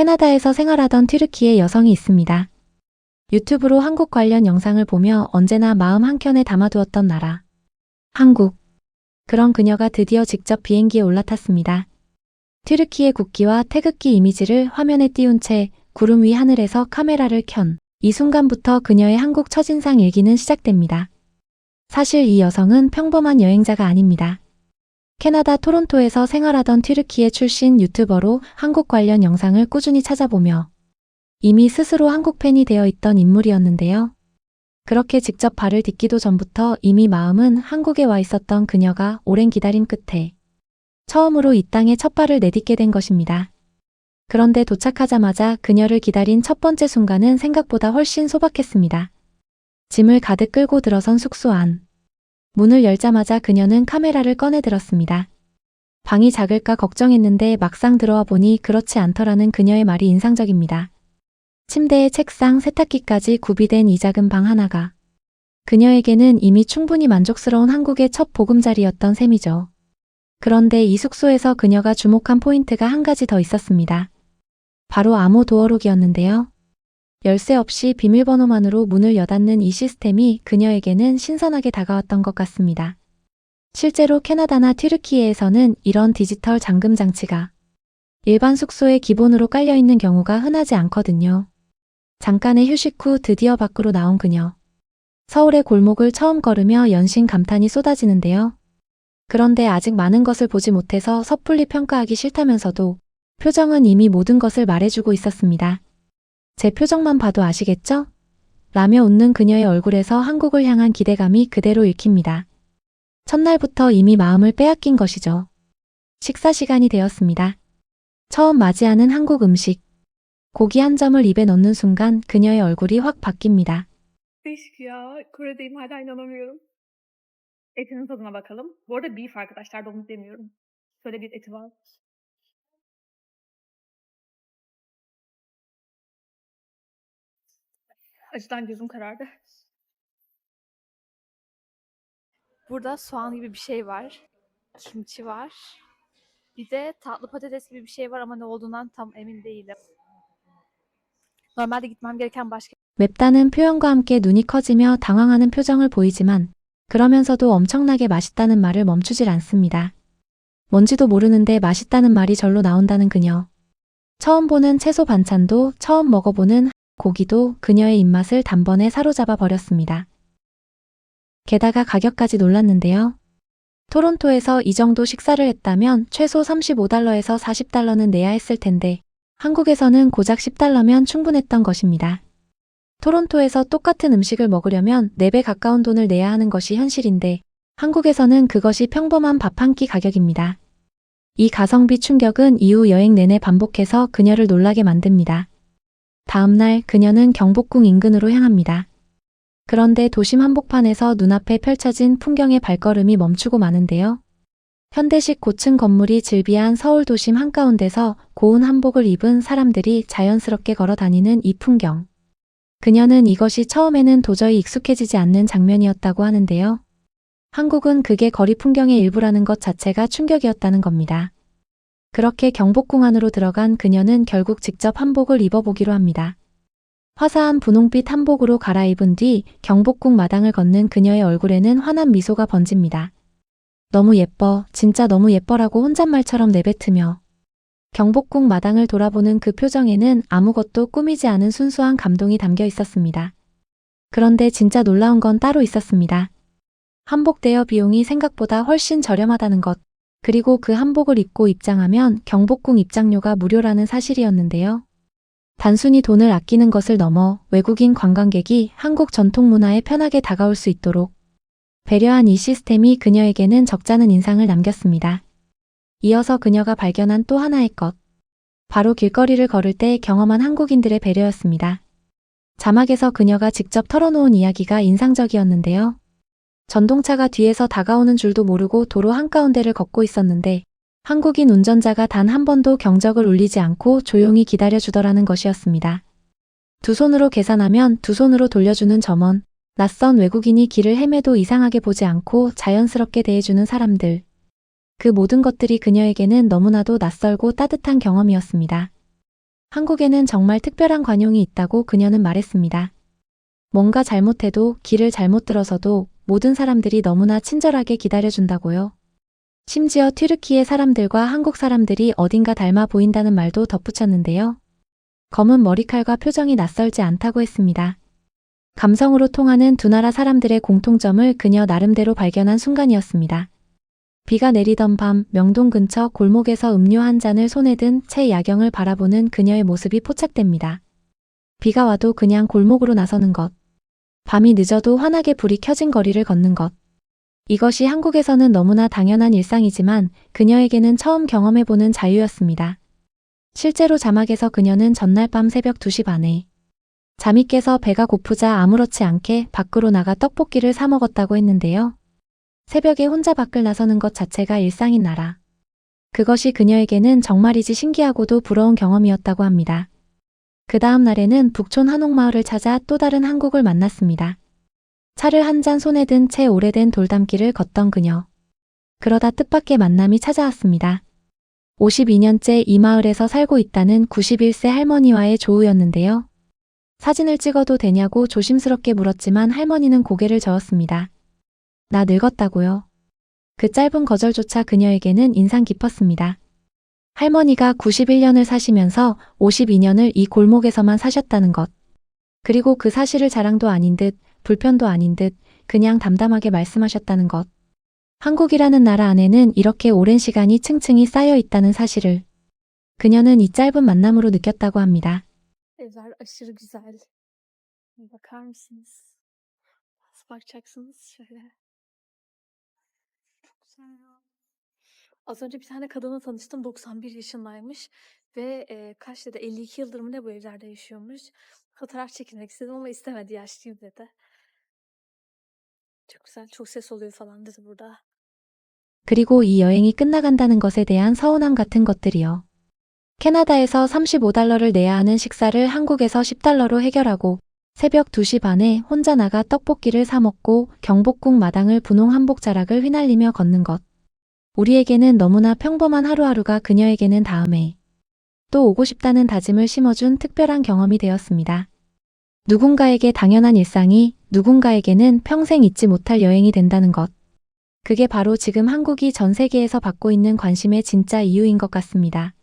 캐나다에서 생활하던 튀르키예 여성이 있습니다. 유튜브로 한국 관련 영상을 보며 언제나 마음 한켠에 담아두었던 나라. 한국. 그런 그녀가 드디어 직접 비행기에 올라탔습니다. 튀르키예 국기와 태극기 이미지를 화면에 띄운 채 구름 위 하늘에서 카메라를 켠 이 순간부터 그녀의 한국 첫인상 일기는 시작됩니다. 사실 이 여성은 평범한 여행자가 아닙니다. 캐나다 토론토에서 생활하던 튀르키예 출신 유튜버로 한국 관련 영상을 꾸준히 찾아보며 이미 스스로 한국 팬이 되어 있던 인물이었는데요. 그렇게 직접 발을 딛기도 전부터 이미 마음은 한국에 와 있었던 그녀가 오랜 기다림 끝에 처음으로 이 땅에 첫 발을 내딛게 된 것입니다. 그런데 도착하자마자 그녀를 기다린 첫 번째 순간은 생각보다 훨씬 소박했습니다. 짐을 가득 끌고 들어선 숙소 안. 문을 열자마자 그녀는 카메라를 꺼내 들었습니다. 방이 작을까 걱정했는데 막상 들어와 보니 그렇지 않더라는 그녀의 말이 인상적입니다. 침대에 책상, 세탁기까지 구비된 이 작은 방 하나가 그녀에게는 이미 충분히 만족스러운 한국의 첫 보금자리였던 셈이죠. 그런데 이 숙소에서 그녀가 주목한 포인트가 한 가지 더 있었습니다. 바로 암호 도어록이었는데요. 열쇠 없이 비밀번호만으로 문을 여닫는 이 시스템이 그녀에게는 신선하게 다가왔던 것 같습니다. 실제로 캐나다나 튀르키예에서는 이런 디지털 잠금 장치가 일반 숙소에 기본으로 깔려있는 경우가 흔하지 않거든요. 잠깐의 휴식 후 드디어 밖으로 나온 그녀. 서울의 골목을 처음 걸으며 연신 감탄이 쏟아지는데요. 그런데 아직 많은 것을 보지 못해서 섣불리 평가하기 싫다면서도 표정은 이미 모든 것을 말해주고 있었습니다. 제 표정만 봐도 아시겠죠? 라며 웃는 그녀의 얼굴에서 한국을 향한 기대감이 그대로 읽힙니다. 첫날부터 이미 마음을 빼앗긴 것이죠. 식사 시간이 되었습니다. 처음 맞이하는 한국 음식. 고기 한 점을 입에 넣는 순간 그녀의 얼굴이 확 바뀝니다. Değişik ya. Kore'deyim hala inanamıyorum. Etinin tadına bakalım. Bu arada beef arkadaşlar, domuz demiyorum. Şöyle bir eti var. Acıdan gözüm karardı. Burada soğan gibi bir şey var. Kimchi var. Bir de tatlı patates gibi bir şey var ama ne olduğundan tam emin değilim. Normalde gitmem gereken başka 맵다는 표현과 함께 눈이 커지며 당황하는 표정을 보이지만 그러면서도 엄청나게 맛있다는 말을 멈추질 않습니다. 뭔지도 모르는데 맛있다는 말이 절로 나온다는 그녀. 처음 보는 채소 반찬도 처음 먹어보는 고기도 그녀의 입맛을 단번에 사로잡아 버렸습니다. 게다가 가격까지 놀랐는데요. 토론토에서 이 정도 식사를 했다면 최소 35달러에서 40달러는 내야 했을 텐데 한국에서는 고작 10달러면 충분했던 것입니다. 토론토에서 똑같은 음식을 먹으려면 4배 가까운 돈을 내야 하는 것이 현실인데 한국에서는 그것이 평범한 밥 한 끼 가격입니다. 이 가성비 충격은 이후 여행 내내 반복해서 그녀를 놀라게 만듭니다. 다음날 그녀는 경복궁 인근으로 향합니다. 그런데 도심 한복판에서 눈앞에 펼쳐진 풍경의 발걸음이 멈추고 마는데요. 현대식 고층 건물이 즐비한 서울 도심 한가운데서 고운 한복을 입은 사람들이 자연스럽게 걸어 다니는 이 풍경. 그녀는 이것이 처음에는 도저히 익숙해지지 않는 장면이었다고 하는데요. 한국은 그게 거리 풍경의 일부라는 것 자체가 충격이었다는 겁니다. 그렇게 경복궁 안으로 들어간 그녀는 결국 직접 한복을 입어보기로 합니다. 화사한 분홍빛 한복으로 갈아입은 뒤 경복궁 마당을 걷는 그녀의 얼굴에는 환한 미소가 번집니다. 너무 예뻐, 진짜 너무 예뻐라고 혼잣말처럼 내뱉으며 경복궁 마당을 돌아보는 그 표정에는 아무것도 꾸미지 않은 순수한 감동이 담겨 있었습니다. 그런데 진짜 놀라운 건 따로 있었습니다. 한복 대여 비용이 생각보다 훨씬 저렴하다는 것, 그리고 그 한복을 입고 입장하면 경복궁 입장료가 무료라는 사실이었는데요. 단순히 돈을 아끼는 것을 넘어 외국인 관광객이 한국 전통 문화에 편하게 다가올 수 있도록 배려한 이 시스템이 그녀에게는 적잖은 인상을 남겼습니다. 이어서 그녀가 발견한 또 하나의 것. 바로 길거리를 걸을 때 경험한 한국인들의 배려였습니다. 자막에서 그녀가 직접 털어놓은 이야기가 인상적이었는데요. 전동차가 뒤에서 다가오는 줄도 모르고 도로 한가운데를 걷고 있었는데 한국인 운전자가 단 한 번도 경적을 울리지 않고 조용히 기다려주더라는 것이었습니다. 두 손으로 계산하면 두 손으로 돌려주는 점원, 낯선 외국인이 길을 헤매도 이상하게 보지 않고 자연스럽게 대해주는 사람들. 그 모든 것들이 그녀에게는 너무나도 낯설고 따뜻한 경험이었습니다. 한국에는 정말 특별한 관용이 있다고 그녀는 말했습니다. 뭔가 잘못해도 길을 잘못 들어서도 모든 사람들이 너무나 친절하게 기다려준다고요. 심지어 튀르키예 사람들과 한국 사람들이 어딘가 닮아 보인다는 말도 덧붙였는데요. 검은 머리칼과 표정이 낯설지 않다고 했습니다. 감성으로 통하는 두 나라 사람들의 공통점을 그녀 나름대로 발견한 순간이었습니다. 비가 내리던 밤 명동 근처 골목에서 음료 한 잔을 손에 든 채 야경을 바라보는 그녀의 모습이 포착됩니다. 비가 와도 그냥 골목으로 나서는 것. 밤이 늦어도 환하게 불이 켜진 거리를 걷는 것. 이것이 한국에서는 너무나 당연한 일상이지만 그녀에게는 처음 경험해보는 자유였습니다. 실제로 자막에서 그녀는 전날 밤 새벽 2시 반에 잠이 깨서 배가 고프자 아무렇지 않게 밖으로 나가 떡볶이를 사 먹었다고 했는데요. 새벽에 혼자 밖을 나서는 것 자체가 일상인 나라. 그것이 그녀에게는 정말이지 신기하고도 부러운 경험이었다고 합니다. 그 다음 날에는 북촌 한옥마을을 찾아 또 다른 한국을 만났습니다. 차를 한 잔 손에 든 채 오래된 돌담길을 걷던 그녀. 그러다 뜻밖의 만남이 찾아왔습니다. 52년째 이 마을에서 살고 있다는 91세 할머니와의 조우였는데요. 사진을 찍어도 되냐고 조심스럽게 물었지만 할머니는 고개를 저었습니다. 나 늙었다고요. 그 짧은 거절조차 그녀에게는 인상 깊었습니다. 할머니가 91년을 사시면서 52년을 이 골목에서만 사셨다는 것. 그리고 그 사실을 자랑도 아닌 듯, 불편도 아닌 듯, 그냥 담담하게 말씀하셨다는 것. 한국이라는 나라 안에는 이렇게 오랜 시간이 층층이 쌓여 있다는 사실을 그녀는 이 짧은 만남으로 느꼈다고 합니다. Evler aşırı güzel. Bakar mısınız? Nasıl bakacaksınız? Şöyle. Çok güzel ya. Az önce bir tane kadınla tanıştım. 91 yaşındaymış. Ve kaç dedi? 52 yıldır mı ne bu evlerde yaşıyormuş. Fotoğraf çekilmek istedim ama istemedi. Yaşlıyım dedi. Çok güzel. Çok ses oluyor falan dedi burada. 그리고 이 여행이 끝나간다는 것에 대한 서운함 같은 것들이요. 캐나다에서 35달러를 내야 하는 식사를 한국에서 10달러로 해결하고 새벽 2시 반에 혼자 나가 떡볶이를 사 먹고 경복궁 마당을 분홍 한복 자락을 휘날리며 걷는 것. 우리에게는 너무나 평범한 하루하루가 그녀에게는 다음에 또 오고 싶다는 다짐을 심어준 특별한 경험이 되었습니다. 누군가에게 당연한 일상이 누군가에게는 평생 잊지 못할 여행이 된다는 것. 그게 바로 지금 한국이 전 세계에서 받고 있는 관심의 진짜 이유인 것 같습니다.